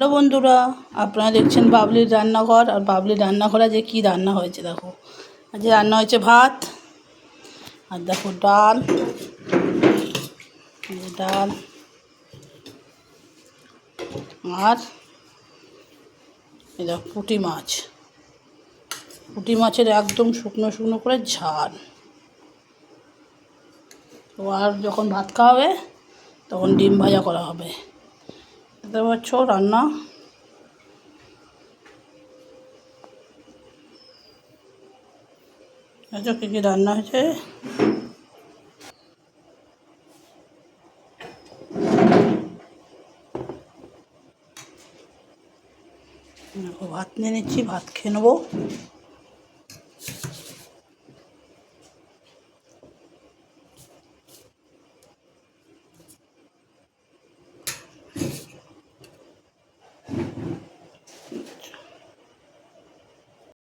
Hello বন্ধুরা, আপনারা দেখছেন বাবলির রান্নাঘর। আর বাবলির রান্নাঘরে যে কী রান্না হয়েছে দেখো। আজ রান্না হয়েছে ভাত, আর দেখো ডাল, ডাল আর এই দেখো পুঁটি মাছ। পুঁটি মাছের একদম শুকনো শুকনো করে ঝাল। তো আর যখন ভাত খাওয়া হবে তখন ডিম ভাজা করা হবে। দেখতে পাচ্ছ রান্না। আচ্ছা, কী কী রান্না হয়েছে দেখো। ভাত নিয়ে নিচ্ছি, ভাত খেয়ে নেবো।